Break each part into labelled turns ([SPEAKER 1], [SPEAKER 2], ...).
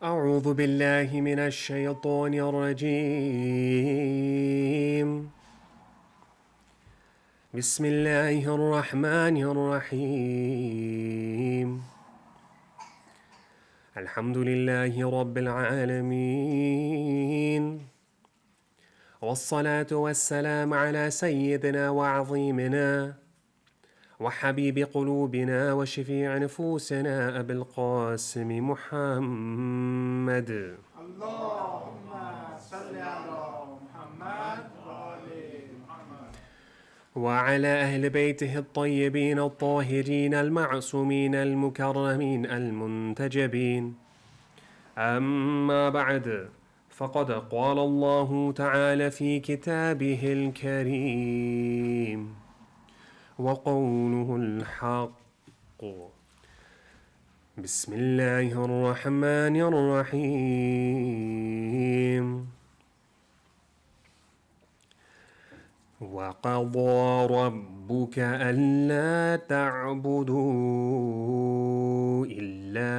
[SPEAKER 1] أعوذ بالله من الشيطان الرجيم. بسم الله الرحمن الرحيم. الحمد لله رب العالمين، والصلاة والسلام على سيدنا وعظيمنا وحبيب قلوبنا وشفيع نفوسنا أبي القاسم محمد.
[SPEAKER 2] اللهم صل على محمد وآل محمد.
[SPEAKER 1] وعلى أهل بيته الطيبين الطاهرين المعصومين المكرمين المنتجبين. أما بعد، فقد قال الله تعالى في كتابه الكريم: وقوله الحق. بسم الله الرحمن الرحيم. وقضى ربك ألا تعبدوا إلا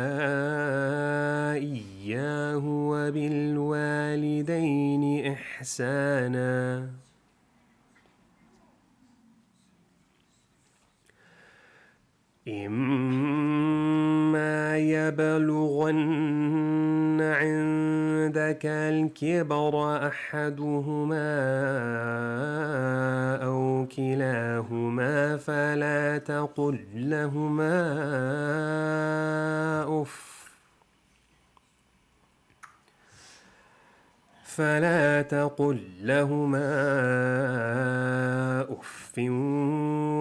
[SPEAKER 1] إياه وبالوالدين إحسانا. إما يبلغن عندك الكبر أحدهما أو كلاهما فلا تقل لهما أف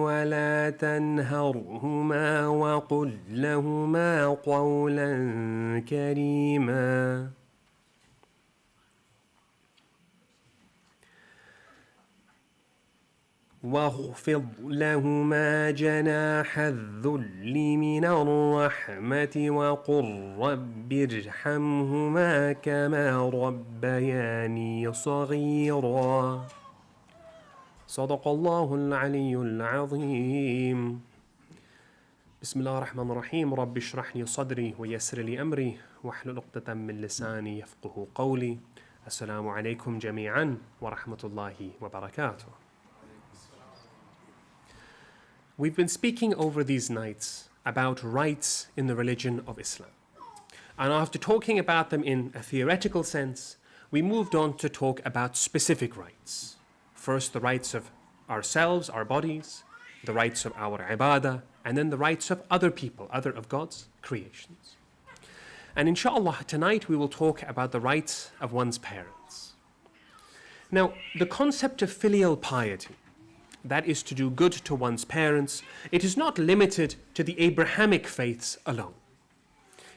[SPEAKER 1] ولا تنهرهما وقل لهما قولا كريما. واخفض لهما جناح الذل من الرحمة وقل رب ارحمهما كما ربياني صغيرا. صدق الله العلي العظيم. بسم الله الرحمن الرحيم. رب اشرح لي صدري ويسر لي أمري واحلل عقدة من لساني يفقه قولي. السلام عليكم جميعا ورحمة الله وبركاته. We've been speaking over these nights about rights in the religion of Islam. And after talking about them in a theoretical sense, we moved on to talk about specific rights. First, the rights of ourselves, our bodies, the rights of our ibadah, and then the rights of other people, other of God's creations. And inshallah, tonight we will talk about the rights of one's parents. Now, the concept of filial piety, that is to do good to one's parents, it is not limited to the Abrahamic faiths alone.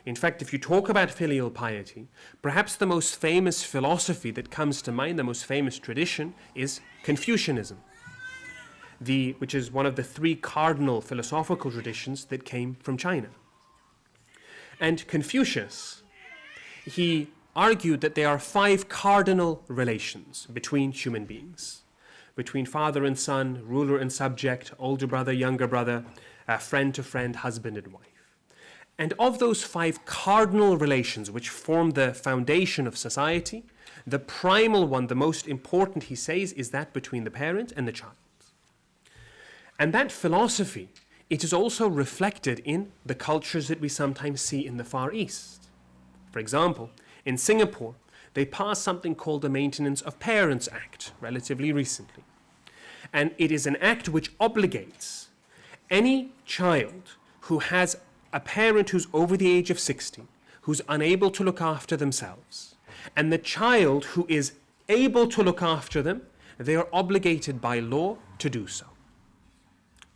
[SPEAKER 1] In fact, if you talk about filial piety, perhaps the most famous philosophy that comes to mind, the most famous tradition, is Confucianism, which is one of the three cardinal philosophical traditions that came from China. And Confucius, he argued that there are 5 cardinal relations between human beings: between father and son, ruler and subject, older brother, younger brother, friend to friend, husband and wife. And of those 5 cardinal relations which form the foundation of society, the primal one, the most important, he says, is that between the parent and the child. And that philosophy, it is also reflected in the cultures that we sometimes see in the Far East. For example, in Singapore, they passed something called the Maintenance of Parents Act relatively recently. And it is an act which obligates any child who has a parent who's over the age of 60, who's unable to look after themselves, and the child who is able to look after them, they are obligated by law to do so.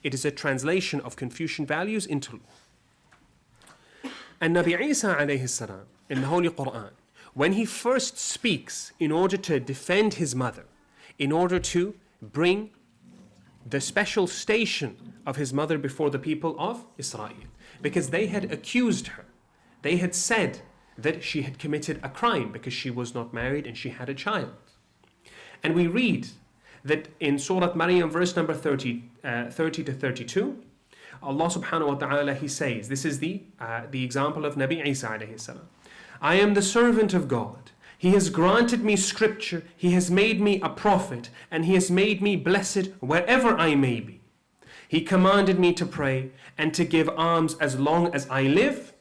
[SPEAKER 1] It is a translation of Confucian values into law. And Nabi Isa alayhi salam, in the Holy Quran, when he first speaks in order to defend his mother, in order to bring the special station of his mother before the people of Israel, because they had accused her. They had said that she had committed a crime because she was not married and she had a child. And we read that in Surah Maryam, verse number 30 to 32, Allah subhanahu wa ta'ala, he says, this is the example of Nabi Isa alayhi salam. I am the servant of God. He has granted me scripture, He has made me a prophet, and He has made me blessed wherever I may be. He commanded me to pray and to give alms as long as I live.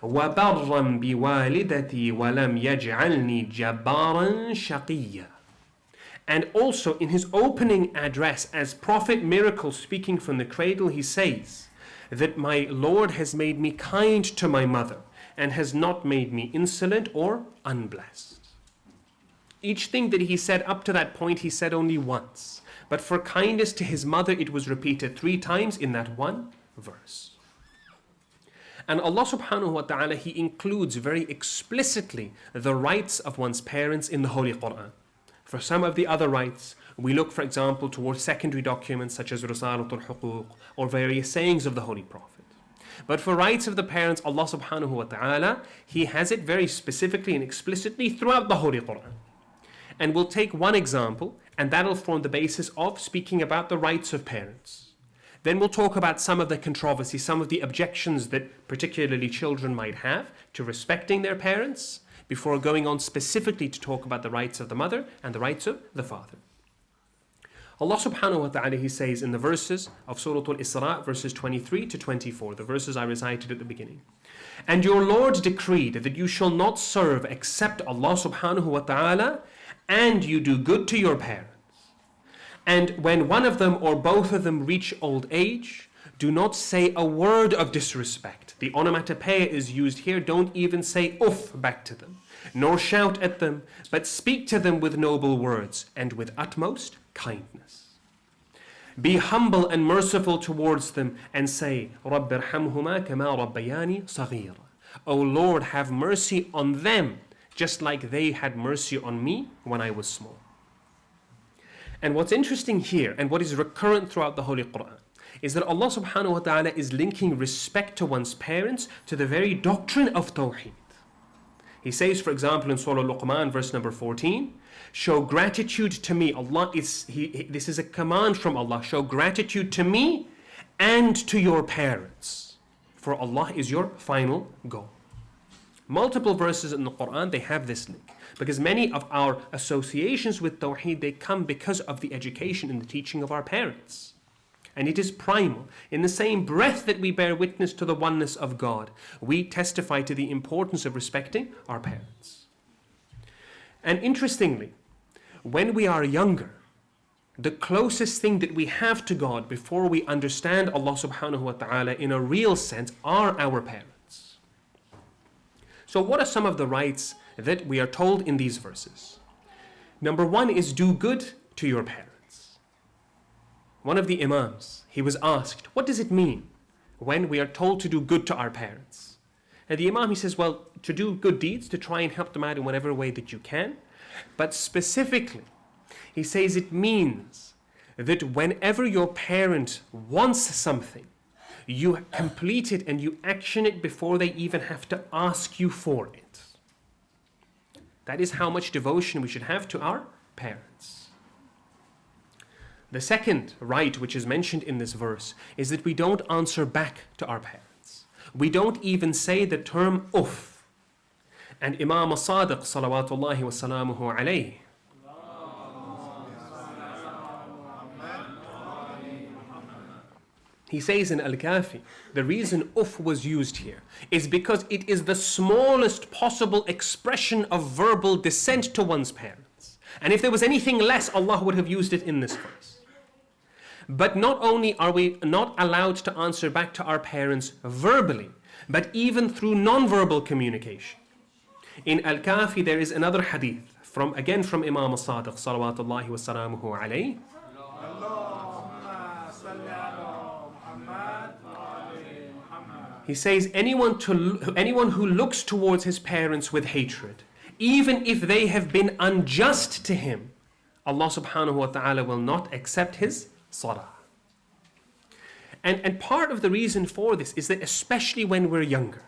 [SPEAKER 1] وَبَرًّا بِوَالِدَتِي وَلَمْ يَجْعَلْنِي جَبَّارًا شَقِيًّا. And also in his opening address as Prophet Miracle, speaking from the cradle, he says that my Lord has made me kind to my mother and has not made me insolent or unblessed. Each thing that he said up to that point, he said only once. But for kindness to his mother, it was repeated 3 times in that one verse. And Allah subhanahu wa ta'ala, He includes very explicitly the rights of one's parents in the Holy Quran. For some of the other rights, we look, for example, towards secondary documents such as Risalatul Huquq or various sayings of the Holy Prophet. But for rights of the parents, Allah subhanahu wa ta'ala, He has it very specifically and explicitly throughout the Holy Quran. And we'll take one example, and that'll form the basis of speaking about the rights of parents. Then we'll talk about some of the controversy, some of the objections that particularly children might have to respecting their parents, before going on specifically to talk about the rights of the mother and the rights of the father. Allah subhanahu wa ta'ala, He says in the verses of Surah Al-Isra, verses 23 to 24, the verses I recited at the beginning. And your Lord decreed that you shall not serve except Allah subhanahu wa ta'ala, and you do good to your parents. And when one of them or both of them reach old age, do not say a word of disrespect. The onomatopoeia is used here. Don't even say uff back to them, nor shout at them, but speak to them with noble words and with utmost kindness. Be humble and merciful towards them and say, رَبِّ ارْحَمْهُمَا كَمَا رَبَّيَانِي صَغِيرًا. O Lord, have mercy on them, just like they had mercy on me when I was small. And what's interesting here, and what is recurrent throughout the Holy Quran, is that Allah subhanahu wa ta'ala is linking respect to one's parents to the very doctrine of Tawheed. He says, for example, in Surah Luqman, verse number 14, show gratitude to me. This is a command from Allah. Show gratitude to me and to your parents, for Allah is your final goal. Multiple verses in the Quran, they have this link. Because many of our associations with Tawheed, they come because of the education and the teaching of our parents. And it is primal. In the same breath that we bear witness to the oneness of God, we testify to the importance of respecting our parents. And interestingly, when we are younger, the closest thing that we have to God before we understand Allah subhanahu wa ta'ala in a real sense are our parents. So what are some of the rights that we are told in these verses? Number 1 is do good to your parents. One of the Imams, he was asked, what does it mean when we are told to do good to our parents? And the Imam, he says, well, to do good deeds, to try and help them out in whatever way that you can. But specifically, he says it means that whenever your parent wants something, you complete it and you action it before they even have to ask you for it. That is how much devotion we should have to our parents. The second right which is mentioned in this verse is that we don't answer back to our parents. We don't even say the term uff. And Imam as-Sadiq salawatullahi wa salamuhu alayhi, he says in Al-Kafi, the reason uff was used here is because it is the smallest possible expression of verbal dissent to one's parents. And if there was anything less, Allah would have used it in this verse. But not only are we not allowed to answer back to our parents verbally, but even through non-verbal communication. In Al-Kafi there is another hadith, from Imam as-Sadiq salawatullahi wa salamuhu alayhi. He says, anyone who looks towards his parents with hatred, even if they have been unjust to him, Allah subhanahu wa ta'ala will not accept his salah. And part of the reason for this is that especially when we're younger,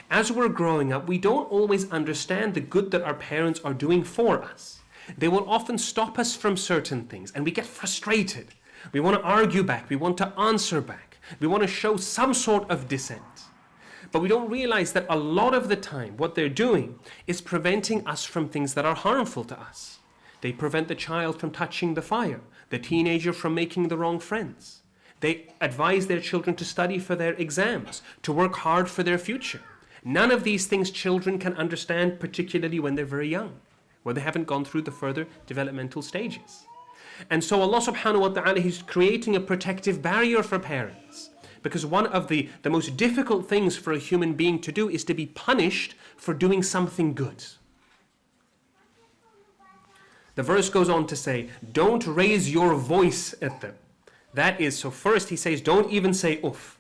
[SPEAKER 1] as we're growing up, we don't always understand the good that our parents are doing for us. They will often stop us from certain things and we get frustrated. We want to argue back, we want to answer back, we want to show some sort of dissent. But we don't realize that a lot of the time what they're doing is preventing us from things that are harmful to us. They prevent the child from touching the fire, the teenager from making the wrong friends. They advise their children to study for their exams, to work hard for their future. None of these things children can understand, particularly when they're very young, where they haven't gone through the further developmental stages. And so Allah subhanahu wa ta'ala, He's creating a protective barrier for parents. Because one of the most difficult things for a human being to do is to be punished for doing something good. The verse goes on to say, don't raise your voice at them. That is, so first he says, don't even say uff,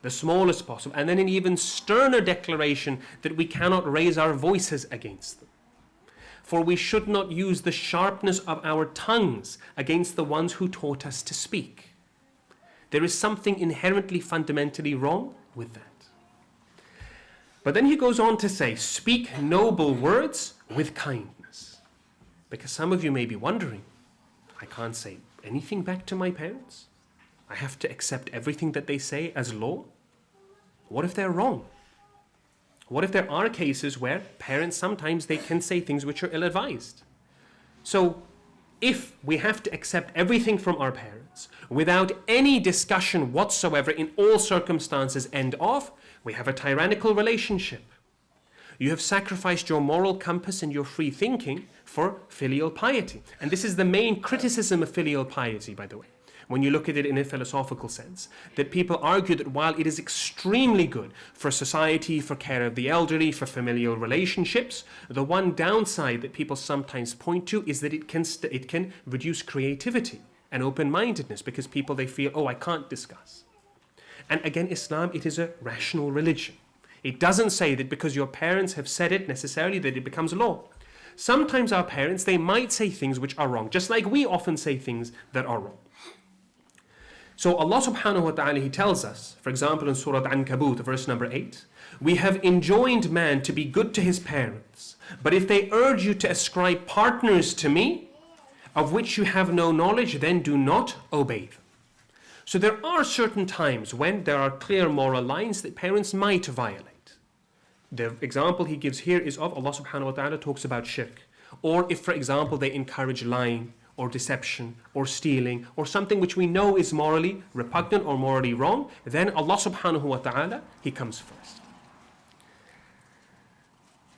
[SPEAKER 1] the smallest possible. And then an even sterner declaration that we cannot raise our voices against them. For we should not use the sharpness of our tongues against the ones who taught us to speak. There is something inherently fundamentally wrong with that. But then he goes on to say, speak noble words with kindness. Because some of you may be wondering, I can't say anything back to my parents? I have to accept everything that they say as law? What if they're wrong? What if there are cases where parents sometimes they can say things which are ill-advised? So if we have to accept everything from our parents without any discussion whatsoever in all circumstances, end of, we have a tyrannical relationship. You have sacrificed your moral compass and your free thinking for filial piety. And this is the main criticism of filial piety, by the way. When you look at it in a philosophical sense, that people argue that while it is extremely good for society, for care of the elderly, for familial relationships, the one downside that people sometimes point to is that it can reduce creativity and open-mindedness, because people, they feel, oh, I can't discuss. And again, Islam, it is a rational religion. It doesn't say that because your parents have said it necessarily that it becomes law. Sometimes our parents, they might say things which are wrong, just like we often say things that are wrong. So Allah subhanahu wa ta'ala, He tells us, for example in Surah Ankabut, verse number 8, we have enjoined man to be good to his parents, but if they urge you to ascribe partners to me, of which you have no knowledge, then do not obey them. So there are certain times when there are clear moral lines that parents might violate. The example he gives here is of Allah subhanahu wa ta'ala talks about shirk. Or if, for example, they encourage lying, or deception, or stealing, or something which we know is morally repugnant or morally wrong, then Allah subhanahu wa ta'ala, He comes first.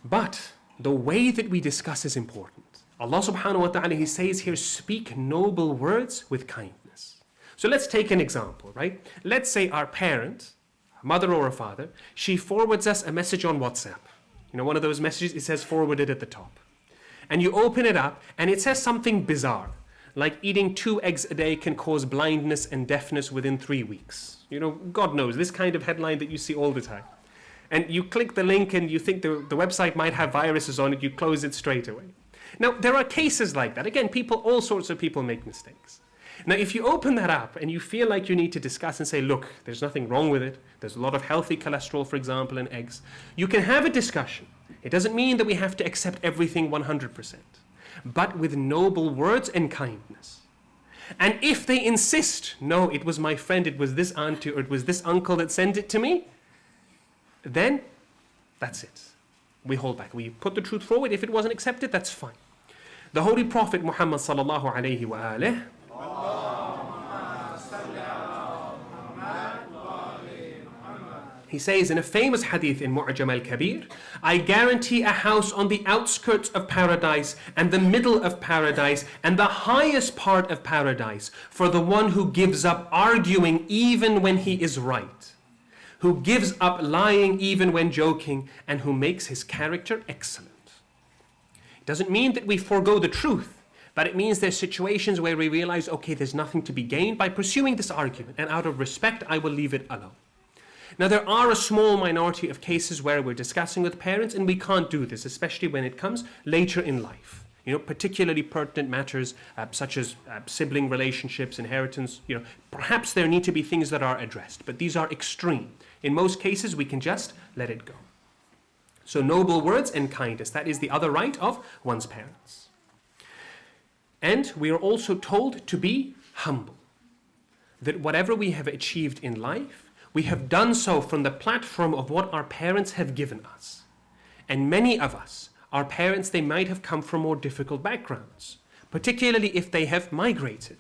[SPEAKER 1] But the way that we discuss is important. Allah subhanahu wa ta'ala, He says here, speak noble words with kindness. So let's take an example, right? Let's say our parent, a mother or a father, she forwards us a message on WhatsApp. You know, one of those messages, it says forwarded at the top. And you open it up and it says something bizarre, like eating 2 eggs a day can cause blindness and deafness within 3 weeks. You know, God knows, this kind of headline that you see all the time. And you click the link and you think the website might have viruses on it, you close it straight away. Now, there are cases like that. Again, all sorts of people make mistakes. Now, if you open that up and you feel like you need to discuss and say, look, there's nothing wrong with it, there's a lot of healthy cholesterol, for example, in eggs, you can have a discussion. It doesn't mean that we have to accept everything 100%, but with noble words and kindness. And if they insist, no, it was my friend, it was this auntie, or it was this uncle that sent it to me, then that's it. We hold back. We put the truth forward. If it wasn't accepted, that's fine. The Holy Prophet Muhammad sallallahu alayhi wa alihi, he says in a famous hadith in Mu'jam al-Kabir, I guarantee a house on the outskirts of paradise and the middle of paradise and the highest part of paradise for the one who gives up arguing even when he is right, who gives up lying even when joking, and who makes his character excellent. It doesn't mean that we forego the truth, but it means there's situations where we realize, okay, there's nothing to be gained by pursuing this argument, and out of respect, I will leave it alone. Now, there are a small minority of cases where we're discussing with parents and we can't do this, especially when it comes later in life. You know, particularly pertinent matters such as sibling relationships, inheritance, you know, perhaps there need to be things that are addressed, but these are extreme. In most cases, we can just let it go. So noble words and kindness, that is the other right of one's parents. And we are also told to be humble, that whatever we have achieved in life, we have done so from the platform of what our parents have given us. And many of us, our parents, they might have come from more difficult backgrounds, particularly if they have migrated.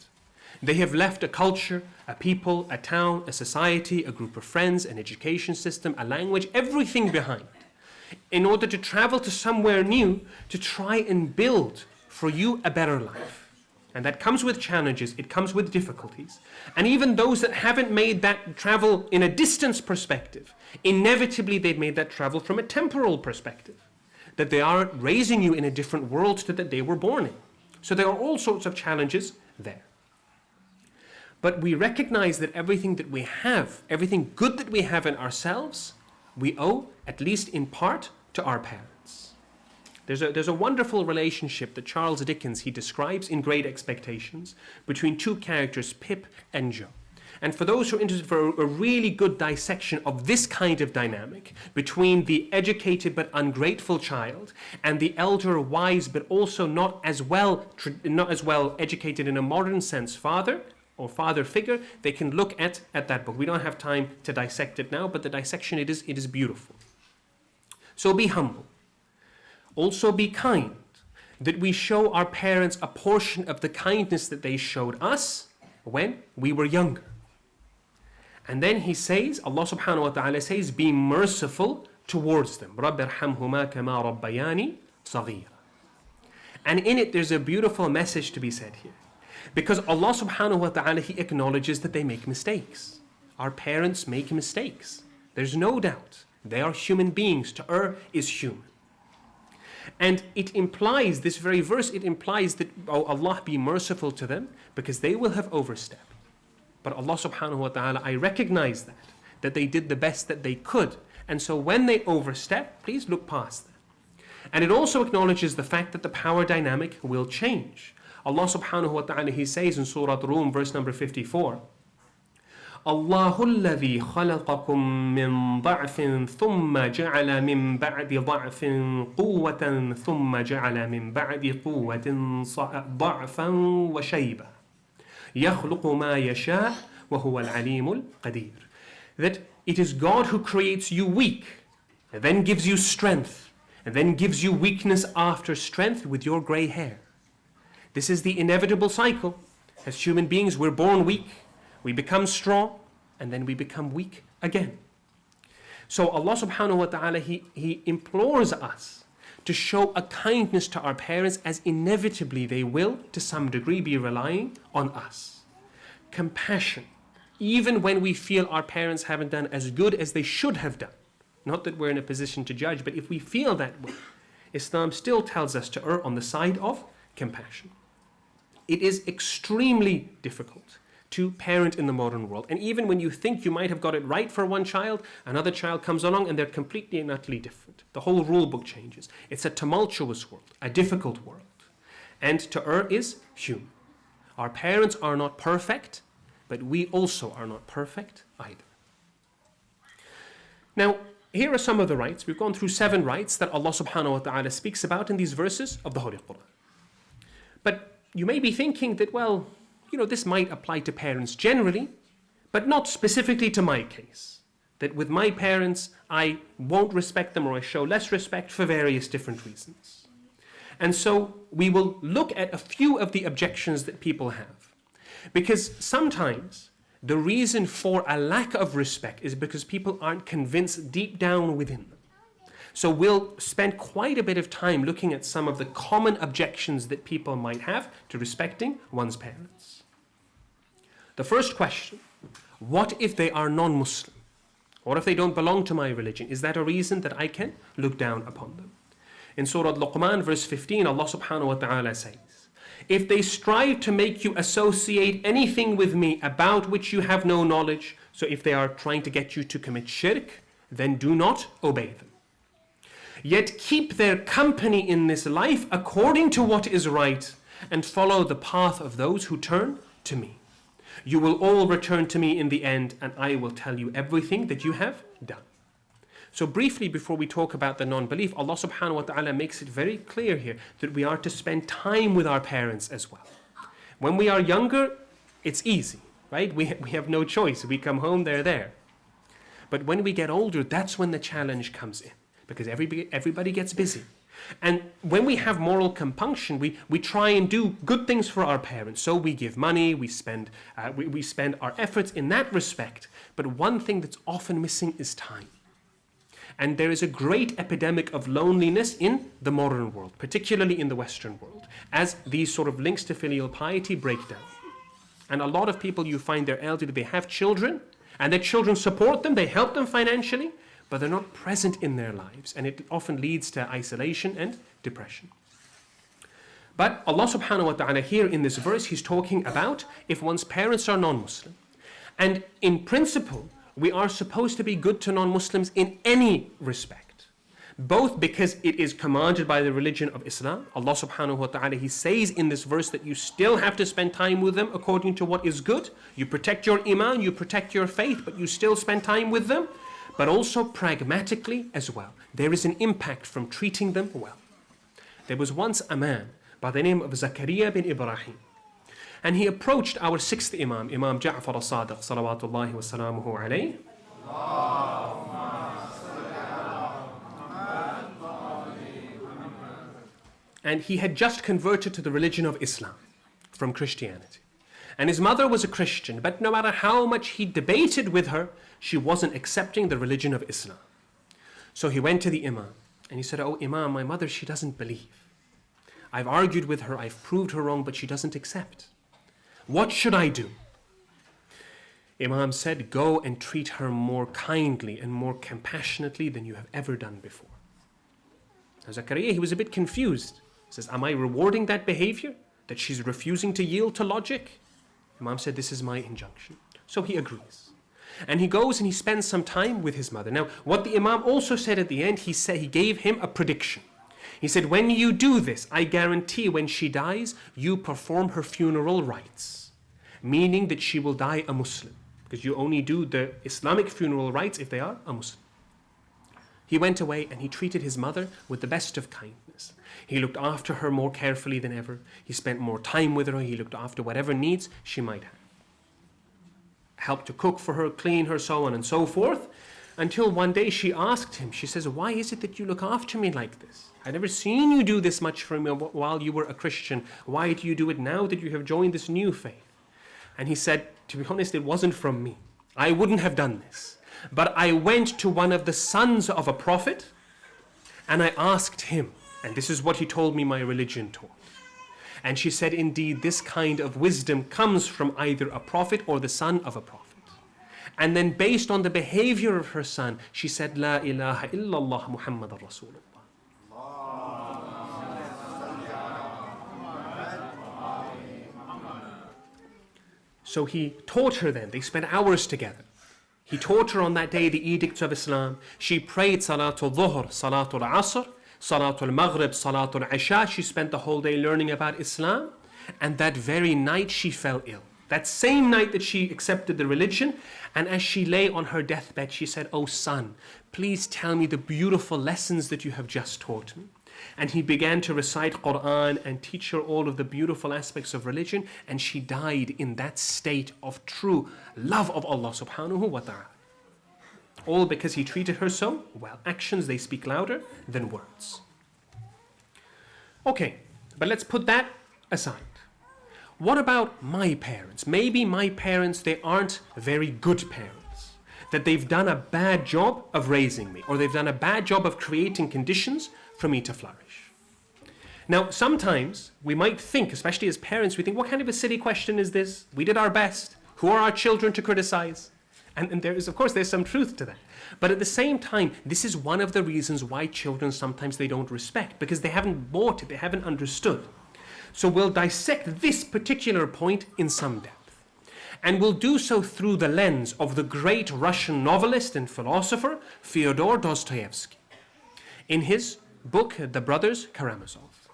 [SPEAKER 1] They have left a culture, a people, a town, a society, a group of friends, an education system, a language, everything behind, in order to travel to somewhere new to try and build for you a better life. And that comes with challenges, it comes with difficulties. And even those that haven't made that travel in a distance perspective, inevitably they've made that travel from a temporal perspective. That they are raising you in a different world to that they were born in. So there are all sorts of challenges there. But we recognize that everything that we have, everything good that we have in ourselves, we owe, at least in part, to our parents. There's a wonderful relationship that Charles Dickens, he describes in Great Expectations, between two characters, Pip and Joe. And for those who are interested for a really good dissection of this kind of dynamic between the educated but ungrateful child and the elder, wise but also not as well educated in a modern sense father or father figure, they can look at that book. We don't have time to dissect it now, but the dissection, it is beautiful. So be humble. Also be kind, that we show our parents a portion of the kindness that they showed us when we were younger. And then he says, Allah subhanahu wa ta'ala says, be merciful towards them. رَبِّ ارْحَمْهُمَا كَمَا رَبَّيَانِي صَغِيرًا. And in it there's a beautiful message to be said here. Because Allah subhanahu wa ta'ala, He acknowledges that they make mistakes. Our parents make mistakes. There's no doubt. They are human beings. To err is human. And it implies, this very verse, it implies that, oh, Allah be merciful to them because they will have overstepped. But Allah subhanahu wa ta'ala, I recognize that they did the best that they could. And so when they overstep, please look past that. And it also acknowledges the fact that the power dynamic will change. Allah subhanahu wa ta'ala, He says in Surah Rum, verse number 54, الله الذي خلقكم من ضعف ثم جعل من بعد ضعف قوة ثم جعل من بعد قوة ضعفا وشيبة يخلق ما يشاء وهو العليم القدير. That it is God who creates you weak and then gives you strength and then gives you weakness after strength with your grey hair. This is the inevitable cycle. As human beings, we're born weak. We become strong, and then we become weak again. So Allah subhanahu wa ta'ala, He implores us to show a kindness to our parents, as inevitably they will, to some degree, be relying on us. Compassion, even when we feel our parents haven't done as good as they should have done. Not that we're in a position to judge, but if we feel that way, Islam still tells us to err on the side of compassion. It is extremely difficult to parent in the modern world. And even when you think you might have got it right for one child, another child comes along and they're completely and utterly different. The whole rule book changes. It's a tumultuous world, a difficult world. And to err is human. Our parents are not perfect, but we also are not perfect either. Now, here are some of the rights. We've gone through 7 rights that Allah subhanahu wa ta'ala speaks about in these verses of the Holy Quran. But you may be thinking that, well, this might apply to parents generally, but not specifically to my case. That with my parents, I won't respect them or I show less respect for various different reasons. And so we will look at a few of the objections that people have. Because sometimes the reason for a lack of respect is because people aren't convinced deep down within them. So we'll spend quite a bit of time looking at some of the common objections that people might have to respecting one's parents. The first question, what if they are non-Muslim? What if they don't belong to my religion? Is that a reason that I can look down upon them? In Surah Luqman, verse 15, Allah subhanahu wa ta'ala says, if they strive to make you associate anything with me about which you have no knowledge, so if they are trying to get you to commit shirk, then do not obey them. Yet keep their company in this life according to what is right, and follow the path of those who turn to me. You will all return to me in the end, and I will tell you everything that you have done. So briefly, before we talk about the non-belief, Allah subhanahu wa ta'ala makes it very clear here that we are to spend time with our parents as well. When we are younger, it's easy, right? We have no choice. We come home, they're there. But when we get older, that's when the challenge comes in, because everybody gets busy. And when we have moral compunction, we try and do good things for our parents. So we give money, we spend our efforts in that respect. But one thing that's often missing is time. And there is a great epidemic of loneliness in the modern world, particularly in the Western world, as these sort of links to filial piety break down. And a lot of people, you find they're elderly, they have children, and their children support them, they help them financially, but they're not present in their lives, and it often leads to isolation and depression. But Allah subhanahu wa ta'ala here in this verse, He's talking about if one's parents are non-Muslim. And in principle, we are supposed to be good to non-Muslims in any respect, both because it is commanded by the religion of Islam. Allah subhanahu wa ta'ala, He says in this verse that you still have to spend time with them according to what is good. You protect your iman, you protect your faith, but you still spend time with them. But also pragmatically as well. There is an impact from treating them well. There was once a man by the name of Zakaria bin Ibrahim. And he approached our sixth Imam, Imam Ja'far al-Sadiq, salawatullahi wa salamuhu alayhi. And he had just converted to the religion of Islam from Christianity. And his mother was a Christian, but no matter how much he debated with her, she wasn't accepting the religion of Islam. So he went to the Imam and he said, "Oh Imam, my mother, she doesn't believe. I've argued with her, I've proved her wrong, but she doesn't accept. What should I do?" Imam said, "Go and treat her more kindly and more compassionately than you have ever done before." Now Zakaria, he was a bit confused. He says, "Am I rewarding that behavior? That she's refusing to yield to logic?" Imam said, "This is my injunction." So he agrees. And he goes and he spends some time with his mother. Now, what the Imam also said at the end, he gave him a prediction. He said, "When you do this, I guarantee when she dies, you perform her funeral rites." Meaning that she will die a Muslim. Because you only do the Islamic funeral rites if they are a Muslim. He went away and he treated his mother with the best of kindness. He looked after her more carefully than ever. He spent more time with her. He looked after whatever needs she might have. Helped to cook for her, clean her, so on and so forth. Until one day she asked him, she says, "Why is it that you look after me like this? I've never seen you do this much for me while you were a Christian. Why do you do it now that you have joined this new faith?" And he said, "To be honest, it wasn't from me. I wouldn't have done this. But I went to one of the sons of a prophet and I asked him, and this is what he told me my religion taught." And she said, "Indeed, this kind of wisdom comes from either a prophet or the son of a prophet." And then based on the behavior of her son, she said, "La ilaha illallah Muhammad Rasulullah." So he taught her then, they spent hours together. He taught her on that day the edicts of Islam. She prayed Salatul Dhuhr, Salatul Asr, Salatul Maghrib, Salatul Isha. She spent the whole day learning about Islam. And that very night she fell ill. That same night that she accepted the religion. And as she lay on her deathbed, she said, "Oh son, please tell me the beautiful lessons that you have just taught me." And he began to recite Quran and teach her all of the beautiful aspects of religion. And she died in that state of true love of Allah subhanahu wa ta'ala. All because he treated her so well. Actions, they speak louder than words. Okay, but let's put that aside. What about my parents? Maybe my parents, they aren't very good parents. That they've done a bad job of raising me, or they've done a bad job of creating conditions for me to flourish. Now, sometimes we might think, especially as parents, we think, what kind of a silly question is this? We did our best. Who are our children to criticize? And there is, of course, there's some truth to that. But at the same time, this is one of the reasons why children sometimes they don't respect, because they haven't bought it, they haven't understood. So we'll dissect this particular point in some depth. And we'll do so through the lens of the great Russian novelist and philosopher, Fyodor Dostoevsky, in his book, The Brothers Karamazov.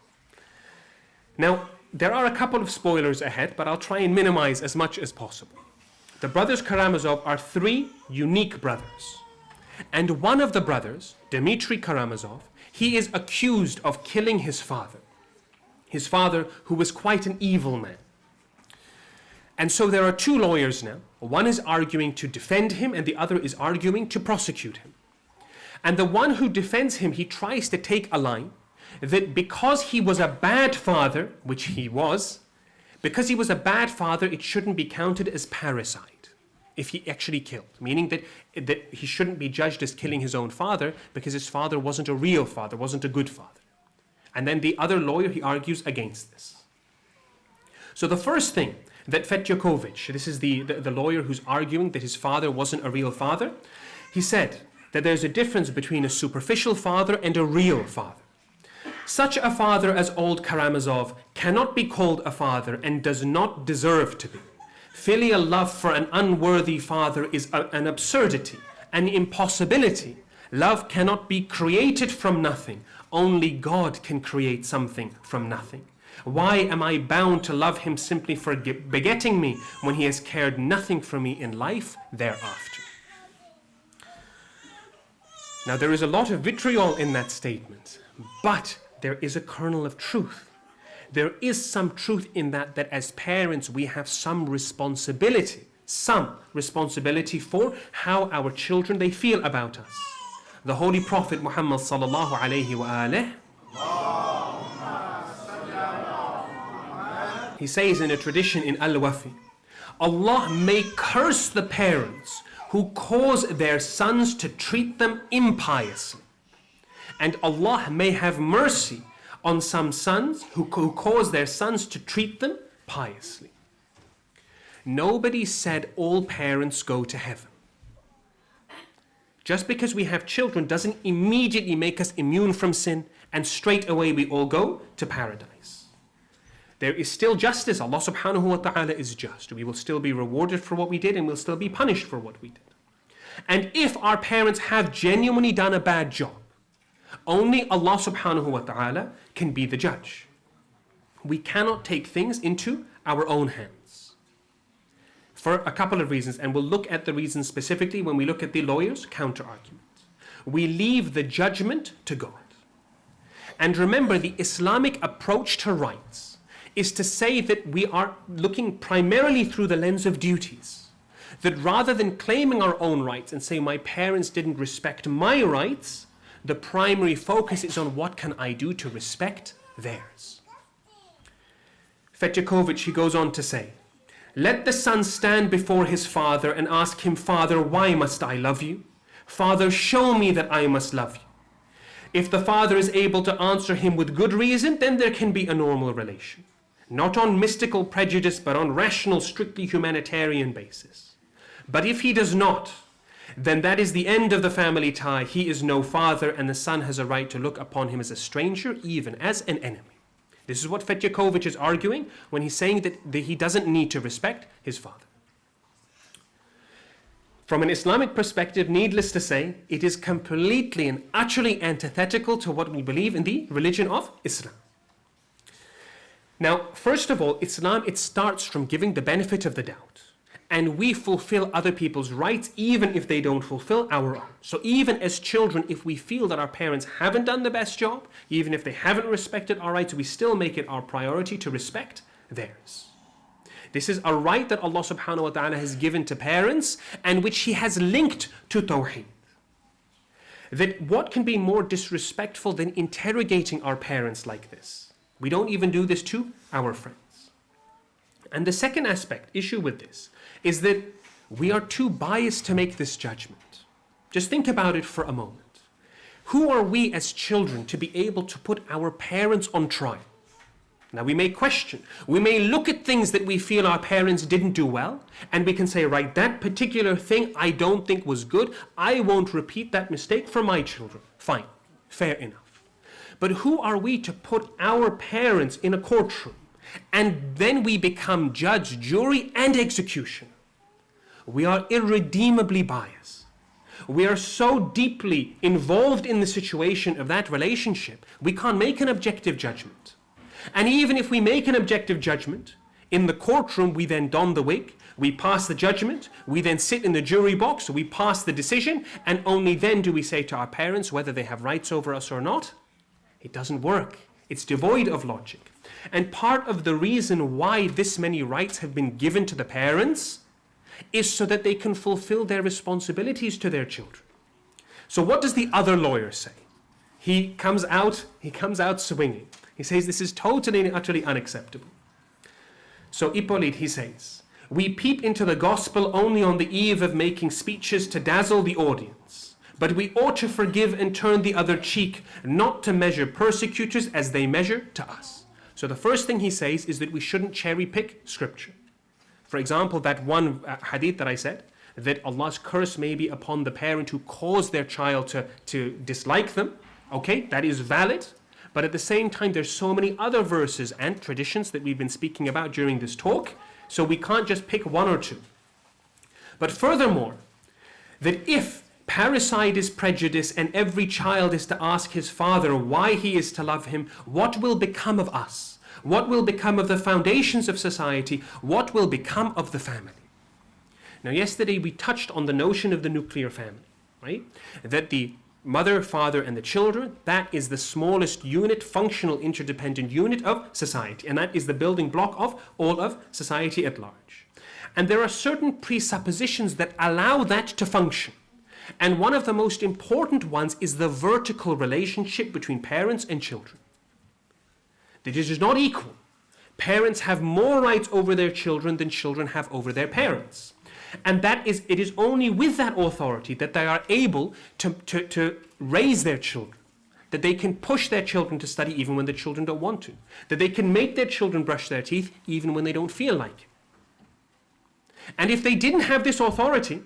[SPEAKER 1] Now, there are a couple of spoilers ahead, but I'll try and minimize as much as possible. The brothers Karamazov are three unique brothers. And one of the brothers, Dmitry Karamazov, he is accused of killing his father who was quite an evil man. And so there are two lawyers now. One is arguing to defend him and the other is arguing to prosecute him. And the one who defends him, he tries to take a line that because he was a bad father, which he was, because he was a bad father, it shouldn't be counted as parricide if he actually killed, meaning that he shouldn't be judged as killing his own father because his father wasn't a real father, wasn't a good father. And then the other lawyer, he argues against this. So the first thing that Fetjakovic, this is the lawyer who's arguing that his father wasn't a real father, he said that there's a difference between a superficial father and a real father. Such a father as old Karamazov cannot be called a father and does not deserve to be. Filial love for an unworthy father is an absurdity, an impossibility. Love cannot be created from nothing. Only God can create something from nothing. Why am I bound to love him simply for begetting me when he has cared nothing for me in life thereafter? Now there is a lot of vitriol in that statement, but there is a kernel of truth. There is some truth in that as parents we have some responsibility for how our children, they feel about us. The Holy Prophet Muhammad sallallahu alayhi wa alihi, he says in a tradition in Al-Wafi, Allah may curse the parents who cause their sons to treat them impiously. And Allah may have mercy on some sons who cause their sons to treat them piously. Nobody said all parents go to heaven. Just because we have children doesn't immediately make us immune from sin and straight away we all go to paradise. There is still justice. Allah subhanahu wa ta'ala is just. We will still be rewarded for what we did and we'll still be punished for what we did. And if our parents have genuinely done a bad job, only Allah subhanahu wa ta'ala can be the judge. We cannot take things into our own hands. For a couple of reasons, and we'll look at the reasons specifically when we look at the lawyer's counter-argument. We leave the judgment to God. And remember, the Islamic approach to rights is to say that we are looking primarily through the lens of duties. That rather than claiming our own rights and say my parents didn't respect my rights, the primary focus is on what can I do to respect theirs. Fetjakovic, he goes on to say, let the son stand before his father and ask him, Father, why must I love you? Father, show me that I must love you. If the father is able to answer him with good reason, then there can be a normal relation. Not on mystical prejudice, but on rational, strictly humanitarian basis. But if he does not, then that is the end of the family tie. He is no father, and the son has a right to look upon him as a stranger, even as an enemy. This is what Fetjakovic is arguing when he's saying that he doesn't need to respect his father. From an Islamic perspective, needless to say, it is completely and utterly antithetical to what we believe in the religion of Islam. Now, first of all, Islam, it starts from giving the benefit of the doubt. And we fulfill other people's rights even if they don't fulfill our own. So even as children, if we feel that our parents haven't done the best job, even if they haven't respected our rights, we still make it our priority to respect theirs. This is a right that Allah subhanahu wa ta'ala has given to parents and which He has linked to Tawheed. That what can be more disrespectful than interrogating our parents like this? We don't even do this to our friends. And the second issue with this, is that we are too biased to make this judgment. Just think about it for a moment. Who are we as children to be able to put our parents on trial? Now we may question, we may look at things that we feel our parents didn't do well, and we can say, right, that particular thing I don't think was good, I won't repeat that mistake for my children. Fine, fair enough. But who are we to put our parents in a courtroom, and then we become judge, jury, and executioner? We are irredeemably biased. We are so deeply involved in the situation of that relationship, we can't make an objective judgment. And even if we make an objective judgment, in the courtroom we then don the wig, we pass the judgment, we then sit in the jury box, we pass the decision, and only then do we say to our parents whether they have rights over us or not. It doesn't work. It's devoid of logic. And part of the reason why this many rights have been given to the parents is so that they can fulfill their responsibilities to their children. So what does the other lawyer say? He comes out swinging. He says this is totally and utterly unacceptable. So Hippolyte, he says, we peep into the gospel only on the eve of making speeches to dazzle the audience. But we ought to forgive and turn the other cheek, not to measure persecutors as they measure to us. So the first thing he says is that we shouldn't cherry pick scripture. For example, that one hadith that I said, that Allah's curse may be upon the parent who caused their child to dislike them. Okay, that is valid. But at the same time, there's so many other verses and traditions that we've been speaking about during this talk, so we can't just pick one or two. But furthermore, that if parricide is prejudice and every child is to ask his father why he is to love him, what will become of us? What will become of the foundations of society? What will become of the family? Now, yesterday we touched on the notion of the nuclear family, right? That the mother, father, and the children, that is the smallest unit, functional, interdependent unit of society. And that is the building block of all of society at large. And there are certain presuppositions that allow that to function. And one of the most important ones is the vertical relationship between parents and children. That it is not equal. Parents have more rights over their children than children have over their parents. And it is only with that authority that they are able to raise their children, that they can push their children to study even when the children don't want to, that they can make their children brush their teeth even when they don't feel like it. And if they didn't have this authority,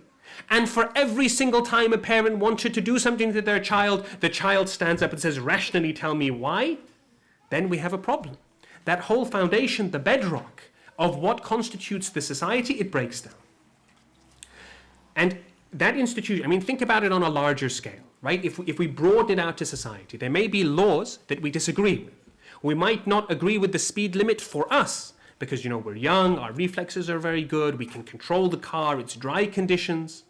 [SPEAKER 1] and for every single time a parent wanted to do something to their child, the child stands up and says, rationally tell me why, then we have a problem. That whole foundation, the bedrock of what constitutes the society, it breaks down. And that institution, I mean, think about it on a larger scale, right? If we broaden it out to society, there may be laws that we disagree with. We might not agree with the speed limit for us because, we're young, our reflexes are very good, we can control the car, it's dry conditions.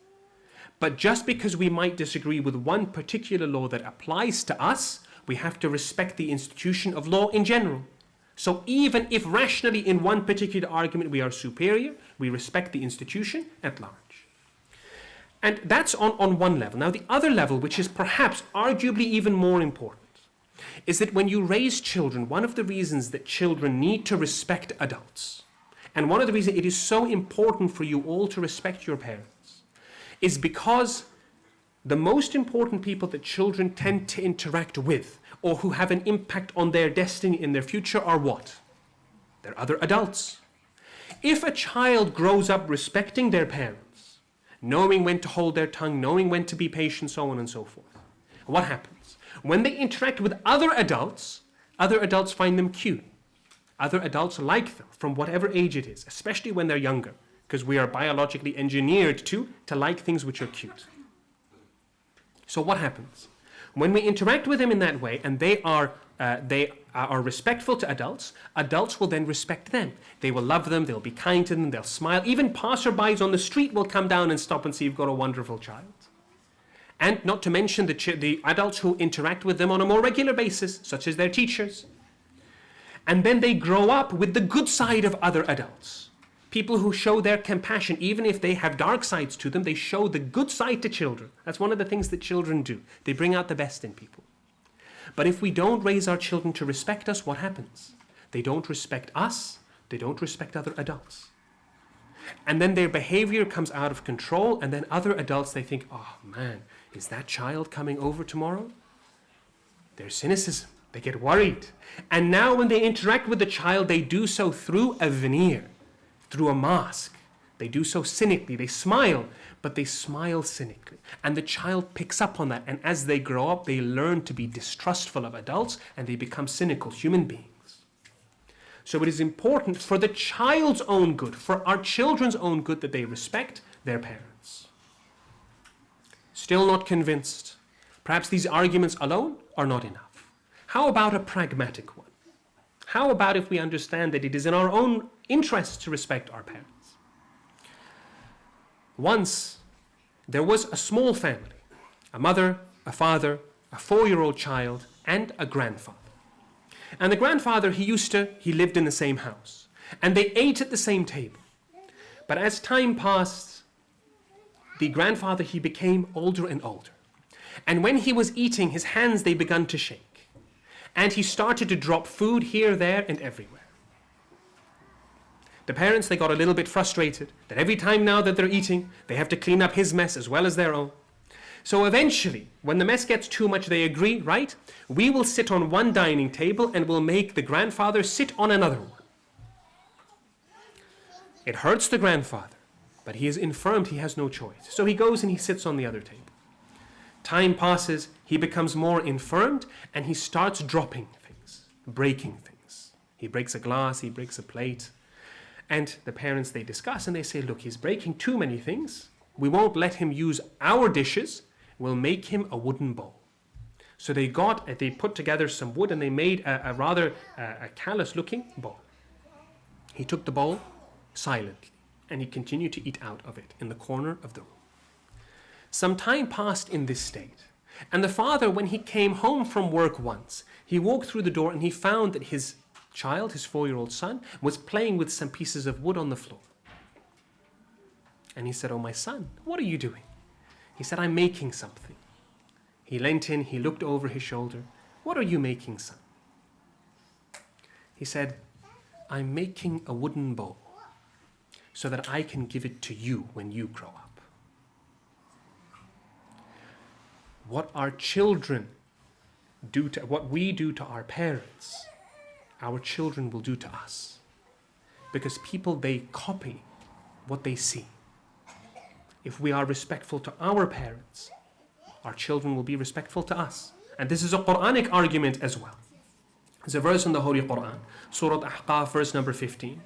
[SPEAKER 1] But just because we might disagree with one particular law that applies to us, we have to respect the institution of law in general. So even if rationally in one particular argument we are superior, we respect the institution at large. And that's on one level. Now the other level, which is perhaps arguably even more important, is that when you raise children, one of the reasons that children need to respect adults, and one of the reasons it is so important for you all to respect your parents, is because the most important people that children tend to interact with, or who have an impact on their destiny in their future, are what? They're other adults. If a child grows up respecting their parents, knowing when to hold their tongue, knowing when to be patient, so on and so forth, what happens? When they interact with other adults find them cute. Other adults like them from whatever age it is, especially when they're younger, because we are biologically engineered to like things which are cute. So what happens? When we interact with them in that way, and they are respectful to adults, adults will then respect them. They will love them, they'll be kind to them, they'll smile. Even passerbys on the street will come down and stop and see you've got a wonderful child. And not to mention the adults who interact with them on a more regular basis, such as their teachers. And then they grow up with the good side of other adults. People who show their compassion, even if they have dark sides to them, they show the good side to children. That's one of the things that children do. They bring out the best in people. But if we don't raise our children to respect us, what happens? They don't respect us, they don't respect other adults. And then their behavior comes out of control, and then other adults, they think, oh man, is that child coming over tomorrow? There's cynicism. They get worried. And now when they interact with the child, they do so through a veneer, through a mask. They do so cynically. They smile, but they smile cynically. And the child picks up on that. And as they grow up, they learn to be distrustful of adults, and they become cynical human beings. So it is important for the child's own good, for our children's own good, that they respect their parents. Still not convinced? Perhaps these arguments alone are not enough. How about a pragmatic one? How about if we understand that it is in our own interest to respect our parents? Once, there was a small family, a mother, a father, a 4-year-old child, and a grandfather. And the grandfather, he lived in the same house. And they ate at the same table. But as time passed, the grandfather, he became older and older. And when he was eating, his hands, they began to shake. And he started to drop food here, there, and everywhere. The parents, they got a little bit frustrated that every time now that they're eating, they have to clean up his mess as well as their own. So eventually, when the mess gets too much, they agree, right? We will sit on one dining table and we'll make the grandfather sit on another one. It hurts the grandfather, but he is infirmed, he has no choice. So he goes and he sits on the other table. Time passes, he becomes more infirmed, and he starts dropping things, breaking things. He breaks a glass, he breaks a plate. And the parents, they discuss and they say, look, he's breaking too many things. We won't let him use our dishes. We'll make him a wooden bowl. So they put together some wood and they made a rather callous looking bowl. He took the bowl silently and he continued to eat out of it in the corner of the room. Some time passed in this state. And the father, when he came home from work once, he walked through the door and he found that his child, his 4-year-old son, was playing with some pieces of wood on the floor. And he said, oh, my son, what are you doing? He said, I'm making something. He leant in, he looked over his shoulder. What are you making, son? He said, I'm making a wooden bowl so that I can give it to you when you grow up. What our children do to, what we do to our parents, our children will do to us. Because people, they copy what they see. If we are respectful to our parents, our children will be respectful to us. And this is a Quranic argument as well. There's a verse in the Holy Quran, Surah Ahqaf, verse number 15.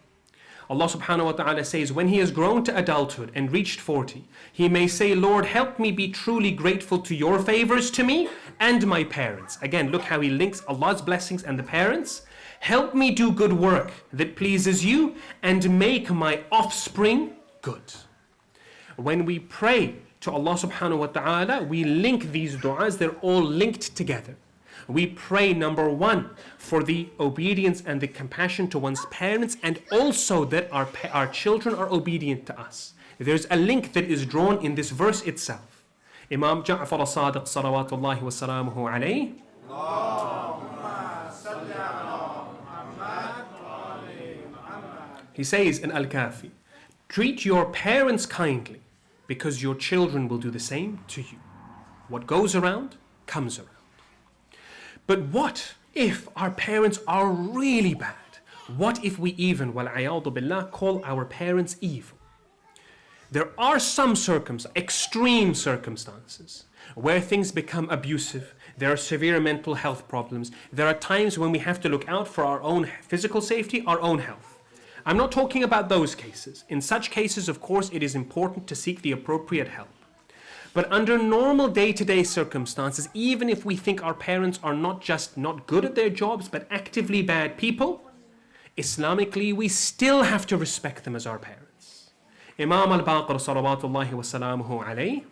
[SPEAKER 1] Allah subhanahu wa ta'ala says, when he has grown to adulthood and reached 40, he may say, Lord, help me be truly grateful to your favors to me and my parents. Again, look how he links Allah's blessings and the parents. Help me do good work that pleases you and make my offspring good. When we pray to Allah subhanahu wa ta'ala, we link these du'as, they're all linked together. We pray, number one, for the obedience and the compassion to one's parents, and also that our children are obedient to us. There's a link that is drawn in this verse itself. Imam Ja'far as-Sadiq salawatullahi wa salamuhu alayhi, he says in Al-Kafi, treat your parents kindly because your children will do the same to you. What goes around, comes around. But what if our parents are really bad? What if we even, wal'ayadu billah, call our parents evil? There are some extreme circumstances where things become abusive. There are severe mental health problems. There are times when we have to look out for our own physical safety, our own health. I'm not talking about those cases. In such cases, of course, it is important to seek the appropriate help. But under normal day-to-day circumstances, even if we think our parents are not just not good at their jobs, but actively bad people, Islamically, we still have to respect them as our parents. Imam al-Baqir salawatullahi wa salamuhu alayhi,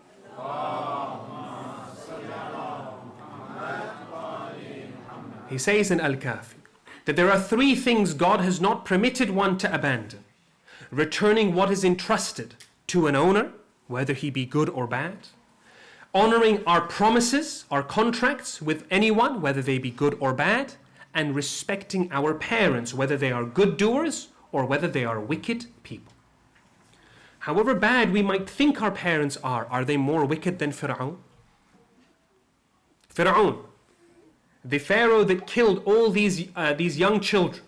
[SPEAKER 1] he says in Al-Kafi that there are 3 things God has not permitted one to abandon. Returning what is entrusted to an owner, whether he be good or bad. Honoring our promises, our contracts with anyone, whether they be good or bad. And respecting our parents, whether they are good doers or whether they are wicked people. However bad we might think our parents are they more wicked than Fir'aun? Fir'aun, the Pharaoh that killed all these young children.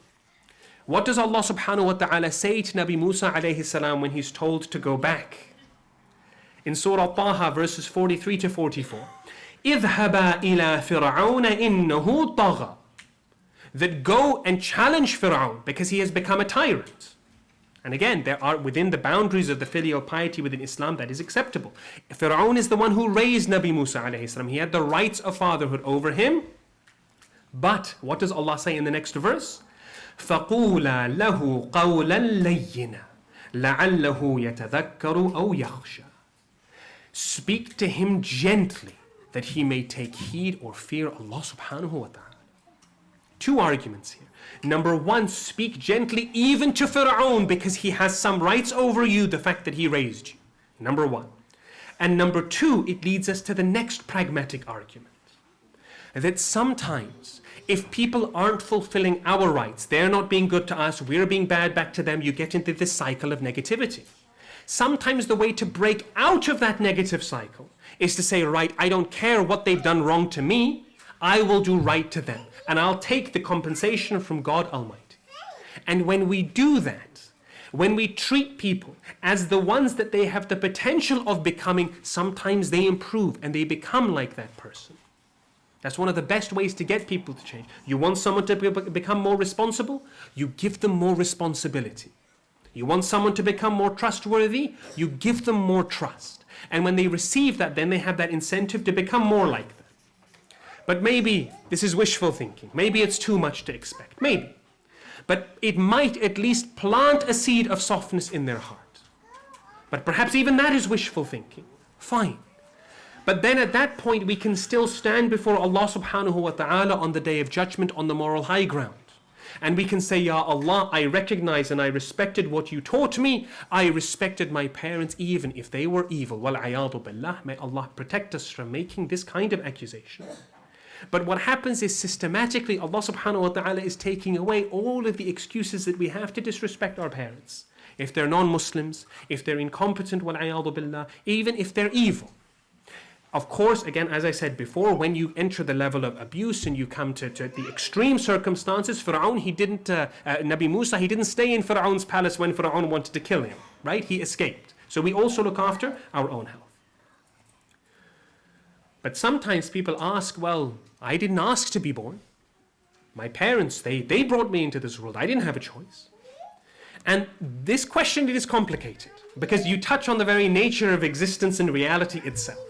[SPEAKER 1] What does Allah subhanahu wa ta'ala say to Nabi Musa alayhi salam when he's told to go back? In Surah Taha, verses 43 to 44. اذهبا إلى فرعون إنه طغى. That go and challenge Fir'aun because he has become a tyrant. And again, there are within the boundaries of the filial piety within Islam that is acceptable. Fir'aun is the one who raised Nabi Musa alayhi salam. He had the rights of fatherhood over him. But what does Allah say in the next verse? فَقُولَا لَهُ قَوْلًا لَيِّنًا لَعَلَّهُ يَتَذَكَّرُ أَوْ يَخْشَى. Speak to him gently that he may take heed or fear Allah subhanahu wa ta'ala. Two arguments here. Number one, speak gently even to Fir'aun because he has some rights over you, the fact that he raised you. Number one. And number two, it leads us to the next pragmatic argument. That sometimes, if people aren't fulfilling our rights, they're not being good to us, we're being bad back to them, you get into this cycle of negativity. Sometimes the way to break out of that negative cycle is to say, right, I don't care what they've done wrong to me, I will do right to them. And I'll take the compensation from God Almighty. And when we do that, when we treat people as the ones that they have the potential of becoming, sometimes they improve and they become like that person. That's one of the best ways to get people to change. You want someone to become more responsible? You give them more responsibility. You want someone to become more trustworthy? You give them more trust. And when they receive that, then they have that incentive to become more like them. But maybe this is wishful thinking. Maybe it's too much to expect. Maybe. But it might at least plant a seed of softness in their heart. But perhaps even that is wishful thinking. Fine. But then at that point we can still stand before Allah subhanahu wa ta'ala on the day of judgment on the moral high ground. And we can say, Ya Allah, I recognize and I respected what you taught me. I respected my parents even if they were evil. Wal-'ayadu billah. May Allah protect us from making this kind of accusation. But what happens is systematically Allah subhanahu wa ta'ala is taking away all of the excuses that we have to disrespect our parents. If they're non-Muslims, if they're incompetent, wal-'ayadu billah, even if they're evil. Of course, again, as I said before, when you enter the level of abuse and you come to the extreme circumstances, Fir'aun, Nabi Musa, he didn't stay in Fir'aun's palace when Fir'aun wanted to kill him, right? He escaped. So we also look after our own health. But sometimes people ask, well, I didn't ask to be born. My parents, they brought me into this world. I didn't have a choice. And this question is complicated because you touch on the very nature of existence and reality itself.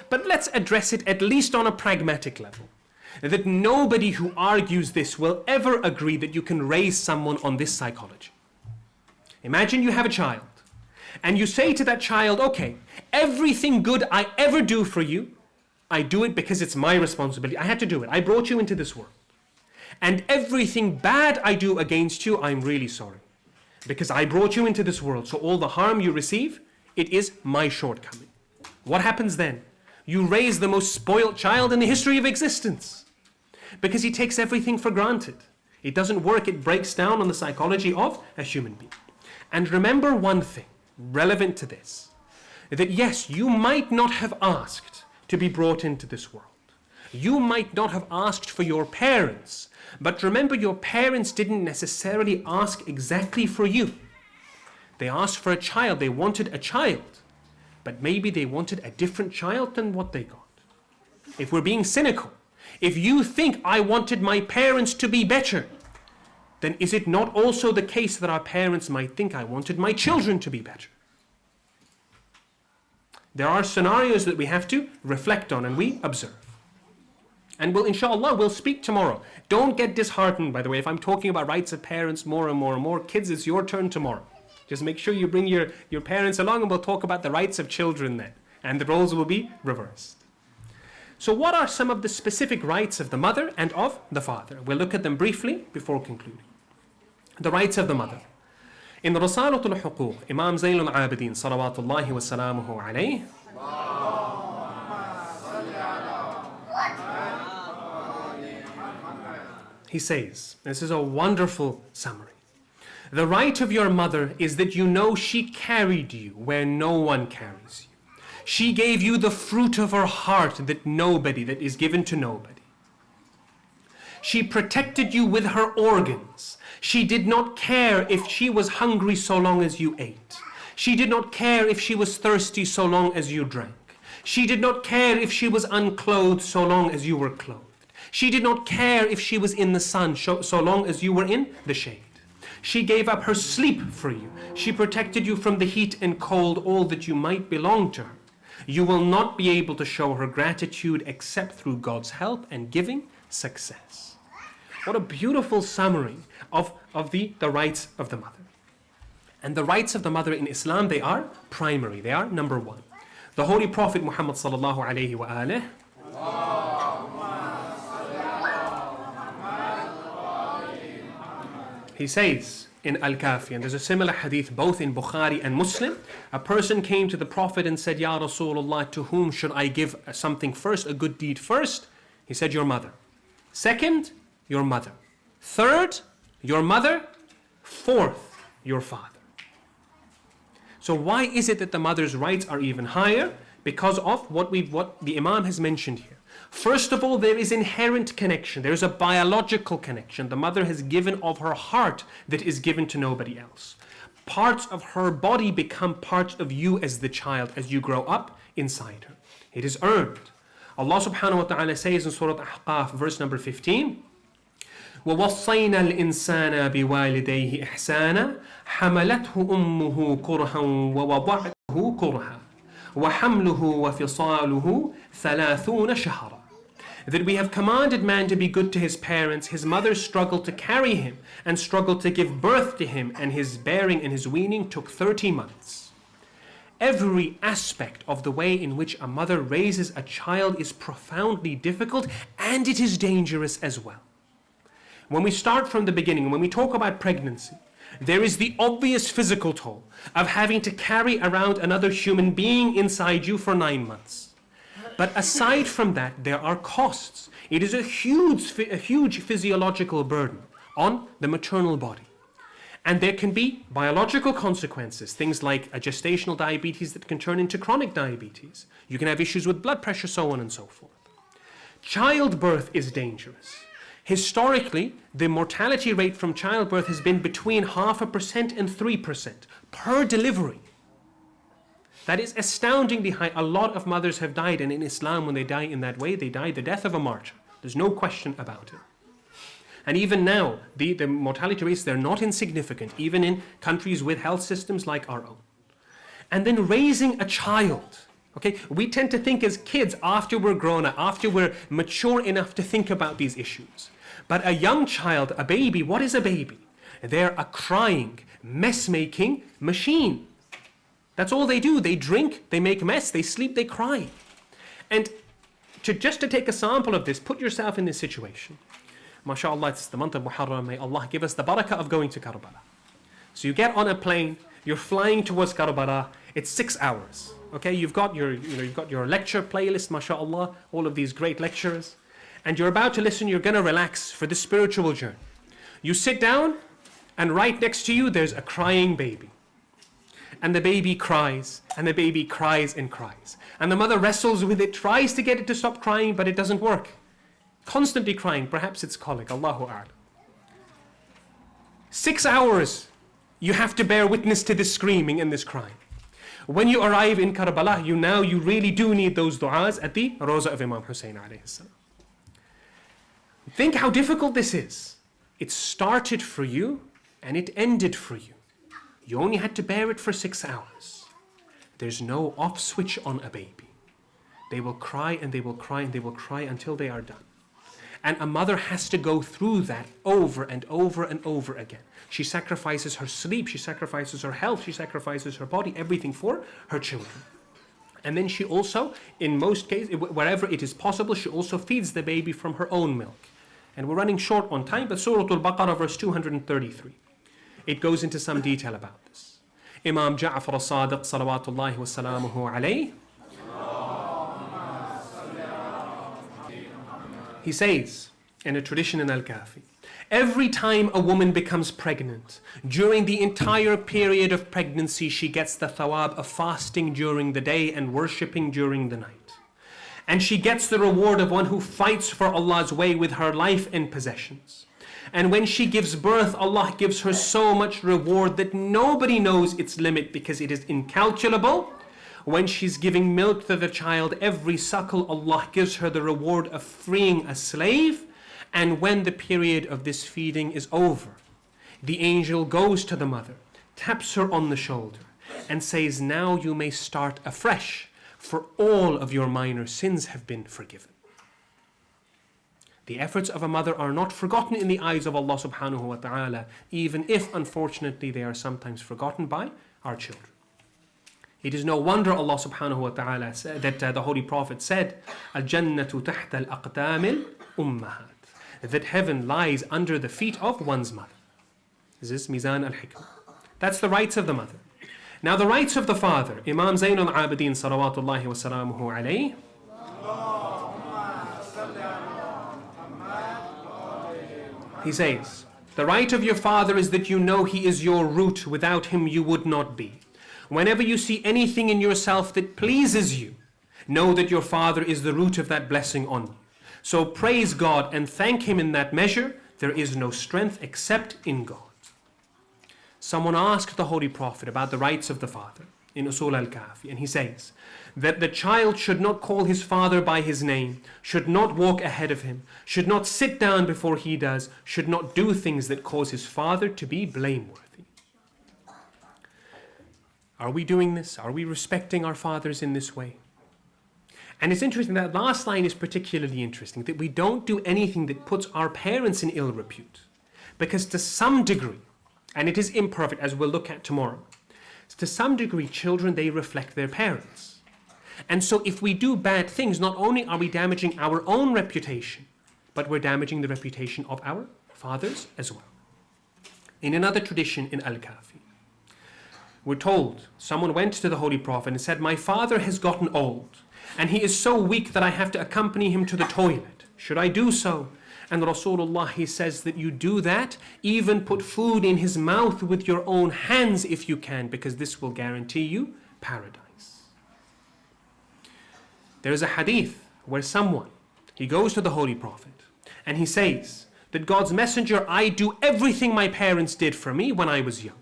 [SPEAKER 1] But let's address it at least on a pragmatic level. That nobody who argues this will ever agree that you can raise someone on this psychology. Imagine you have a child and you say to that child, okay, everything good I ever do for you, I do it because it's my responsibility. I had to do it. I brought you into this world. And everything bad I do against you, I'm really sorry. Because I brought you into this world. So all the harm you receive, it is my shortcoming. What happens then? You raise the most spoiled child in the history of existence. Because he takes everything for granted. It doesn't work. It breaks down on the psychology of a human being. And remember one thing relevant to this. That yes, you might not have asked to be brought into this world. You might not have asked for your parents. But remember, your parents didn't necessarily ask exactly for you. They asked for a child. They wanted a child. But maybe they wanted a different child than what they got. If we're being cynical, if you think I wanted my parents to be better, then is it not also the case that our parents might think I wanted my children to be better? There are scenarios that we have to reflect on and we observe. And we'll, inshallah, we'll speak tomorrow. Don't get disheartened, by the way, if I'm talking about rights of parents more and more and more. Kids, it's your turn tomorrow. Just make sure you bring your parents along and we'll talk about the rights of children then. And the roles will be reversed. So what are some of the specific rights of the mother and of the father? We'll look at them briefly before concluding. The rights of the mother. In the Risalatul Huquq, Imam Zayn al-Abidin, salawatullahi wa salamuhu alayhi, he says, this is a wonderful summary. The right of your mother is that you know she carried you where no one carries you. She gave you the fruit of her heart that is given to nobody. She protected you with her organs. She did not care if she was hungry so long as you ate. She did not care if she was thirsty so long as you drank. She did not care if she was unclothed so long as you were clothed. She did not care if she was in the sun so long as you were in the shade. She gave up her sleep for you. She protected you from the heat and cold, all that you might belong to her. You will not be able to show her gratitude except through God's help and giving success. What a beautiful summary of the rights of the mother. And the rights of the mother in Islam, they are primary. They are number one. The Holy Prophet Muhammad sallallahu alayhi wa alihi, He says in Al-Kafi, and there's a similar hadith both in Bukhari and Muslim, a person came to the Prophet and said, Ya Rasulullah, to whom should I give something first, a good deed first? He said, your mother. Second, your mother. Third, your mother. Fourth, your father. So why is it that the mother's rights are even higher? Because of what the Imam has mentioned here. First of all, there is inherent connection. There is a biological connection. The mother has given of her heart that is given to nobody else. Parts of her body become parts of you as the child, as you grow up inside her. It is earned. Allah subhanahu wa ta'ala says in Surah Ahqaf, verse number 15, وَوَصَّيْنَا الْإِنسَانَ بِوَالِدَيْهِ إِحْسَانًا حَمَلَتْهُ أُمُّهُ كُرْهًا وَوَضَعْتُهُ كُرْهًا وَحَمْلُهُ وَفِصَالُهُ 30 شهرًا. That we have commanded man to be good to his parents. His mother struggled to carry him and struggled to give birth to him, and his bearing and his weaning took 30 months. Every aspect of the way in which a mother raises a child is profoundly difficult, and it is dangerous as well. When we start from the beginning, when we talk about pregnancy, there is the obvious physical toll of having to carry around another human being inside you for 9 months. But aside from that, there are costs. It is a huge physiological burden on the maternal body. And there can be biological consequences, things like a gestational diabetes that can turn into chronic diabetes. You can have issues with blood pressure, so on and so forth. Childbirth is dangerous. Historically, the mortality rate from childbirth has been between 0.5% and 3% per delivery. That is astoundingly high. A lot of mothers have died, and in Islam, when they die in that way, they die the death of a martyr. There's no question about it. And even now, the mortality rates, they're not insignificant, even in countries with health systems like our own. And then raising a child. Okay, we tend to think as kids, after we're grown up, after we're mature enough to think about these issues. But a young child, a baby, what is a baby? They're a crying, mess-making machine. That's all they do. They drink, they make mess, they sleep, they cry. And just to take a sample of this, put yourself in this situation. MashaAllah, it's the month of Muharram. May Allah give us the barakah of going to Karbala. So you get on a plane, you're flying towards Karbala. It's 6 hours. Okay, you've got your lecture playlist, MashaAllah, all of these great lectures. And you're about to listen, you're going to relax for the spiritual journey. You sit down, and right next to you, there's a crying baby. And the baby cries, and the baby cries and cries. And the mother wrestles with it, tries to get it to stop crying, but it doesn't work. Constantly crying, perhaps it's colic, Allahu A'lam. 6 hours, you have to bear witness to this screaming and this crying. When you arrive in Karbala, you really do need those du'as at the Rawza of Imam Hussein alayhi salam. Think how difficult this is. It started for you, and it ended for you. You only had to bear it for 6 hours. There's no off switch on a baby. They will cry and they will cry and they will cry until they are done. And a mother has to go through that over and over and over again. She sacrifices her sleep, she sacrifices her health, she sacrifices her body, everything for her children. And then she also, in most cases, wherever it is possible, she also feeds the baby from her own milk. And we're running short on time, but Surah Al-Baqarah, verse 233. It goes into some detail about this. Imam Ja'far al-Sadiq, salawatullahi wa salamuhu alayhi, he says, in a tradition in Al-Kafi, every time a woman becomes pregnant, during the entire period of pregnancy, she gets the thawab of fasting during the day and worshipping during the night. And she gets the reward of one who fights for Allah's way with her life and possessions. And when she gives birth, Allah gives her so much reward that nobody knows its limit because it is incalculable. When she's giving milk to the child, every suckle, Allah gives her the reward of freeing a slave. And when the period of this feeding is over, the angel goes to the mother, taps her on the shoulder, and says, now you may start afresh, for all of your minor sins have been forgiven. The efforts of a mother are not forgotten in the eyes of Allah subhanahu wa ta'ala, even if, unfortunately, they are sometimes forgotten by our children. It is no wonder Allah subhanahu wa ta'ala said, that the Holy Prophet said, Al-Jannatu tahta al-aqtamil ummahat, that heaven lies under the feet of one's mother. This is Mizan al-Hikmah. That's the rights of the mother. Now the rights of the father, Imam Zayn al-Abidin salawatullahi wa salamuhu alayhi, he says, the right of your father is that you know he is your root. Without him you would not be. Whenever you see anything in yourself that pleases you, know that your father is the root of that blessing on you. So praise God and thank him in that measure. There is no strength except in God. Someone asked the Holy Prophet about the rights of the father in Usul al-Kafi, and he says that the child should not call his father by his name, should not walk ahead of him, should not sit down before he does, should not do things that cause his father to be blameworthy. Are we doing this? Are we respecting our fathers in this way? And it's interesting, that last line is particularly interesting, that we don't do anything that puts our parents in ill repute. Because to some degree, and it is imperfect as we'll look at tomorrow, to some degree children, they reflect their parents. And so if we do bad things, not only are we damaging our own reputation, but we're damaging the reputation of our fathers as well. In another tradition in Al-Kafi, we're told someone went to the Holy Prophet and said, my father has gotten old and he is so weak that I have to accompany him to the toilet. Should I do so? And Rasulullah, he says that you do that, even put food in his mouth with your own hands if you can, because this will guarantee you paradise. There is a hadith where someone, he goes to the Holy Prophet and he says that God's messenger, I do everything my parents did for me when I was young.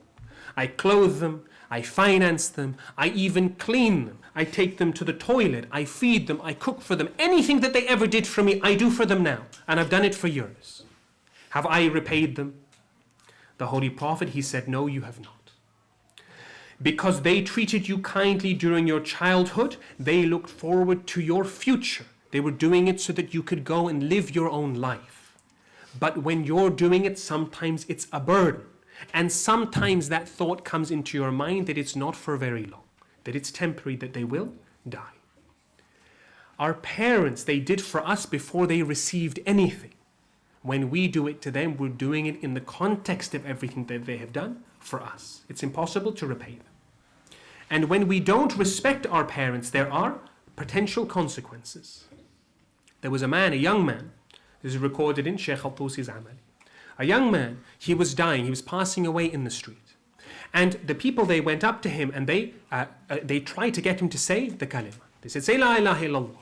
[SPEAKER 1] I clothe them, I finance them, I even clean them, I take them to the toilet, I feed them, I cook for them. Anything that they ever did for me, I do for them now, and I've done it for years. Have I repaid them? The Holy Prophet, he said, no, you have not. Because they treated you kindly during your childhood, they looked forward to your future. They were doing it so that you could go and live your own life. But when you're doing it, sometimes it's a burden. And sometimes that thought comes into your mind that it's not for very long, that it's temporary, that they will die. Our parents, they did for us before they received anything. When we do it to them, we're doing it in the context of everything that they have done for us. It's impossible to repay them. And when we don't respect our parents, there are potential consequences. There was a man, a young man, this is recorded in Shaykh al-Tusi's Amali. A young man, he was dying, he was passing away in the street. And the people, they went up to him and they tried to get him to say the kalima. They said, say la ilaha illallah.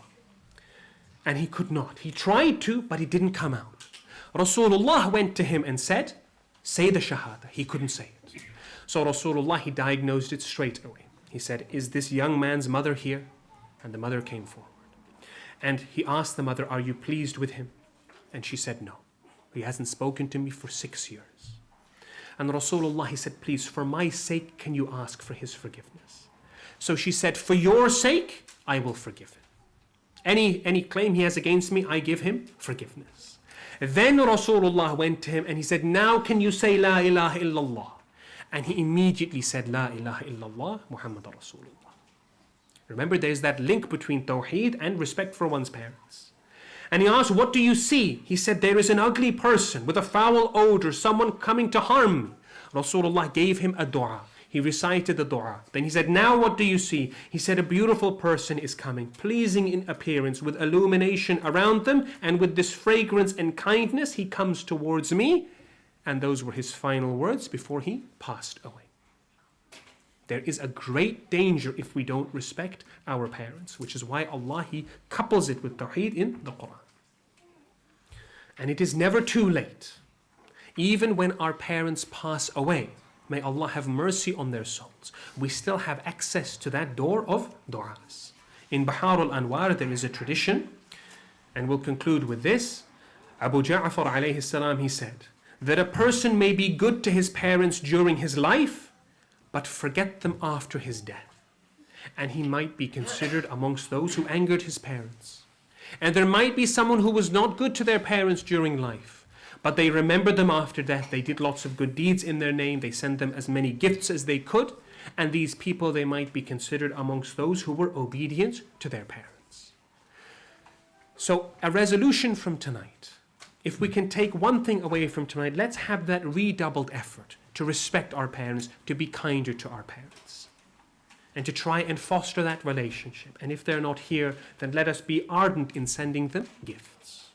[SPEAKER 1] And he could not. He tried to, but it didn't come out. Rasulullah went to him and said, say the shahada. He couldn't say it. So Rasulullah, he diagnosed it straight away. He said, is this young man's mother here? And the mother came forward. And he asked the mother, are you pleased with him? And she said, no. He hasn't spoken to me for 6 years. And Rasulullah, he said, please, for my sake, can you ask for his forgiveness? So she said, for your sake, I will forgive him. Any claim he has against me, I give him forgiveness. Then Rasulullah went to him and he said, now can you say La ilaha illallah? And he immediately said, La ilaha illallah, Muhammad Rasulullah. Remember, there's that link between Tawheed and respect for one's parents. And he asked, what do you see? He said, there is an ugly person with a foul odor, someone coming to harm me. Rasulullah gave him a dua. He recited the dua. Then he said, now what do you see? He said, a beautiful person is coming, pleasing in appearance, with illumination around them, and with this fragrance and kindness, he comes towards me. And those were his final words before he passed away. There is a great danger if we don't respect our parents, which is why Allah, he couples it with Tawheed in the Quran. And it is never too late. Even when our parents pass away, may Allah have mercy on their souls, we still have access to that door of du'as. In Bahar al-Anwar, there is a tradition, and we'll conclude with this. Abu Ja'far alayhi salam, he said, that a person may be good to his parents during his life, but forget them after his death. And he might be considered amongst those who angered his parents. And there might be someone who was not good to their parents during life, but they remembered them after death. They did lots of good deeds in their name. They sent them as many gifts as they could. And these people, they might be considered amongst those who were obedient to their parents. So a resolution from tonight if we can take one thing away from tonight, let's have that redoubled effort to respect our parents, to be kinder to our parents, and to try and foster that relationship. And if they're not here, then let us be ardent in sending them gifts.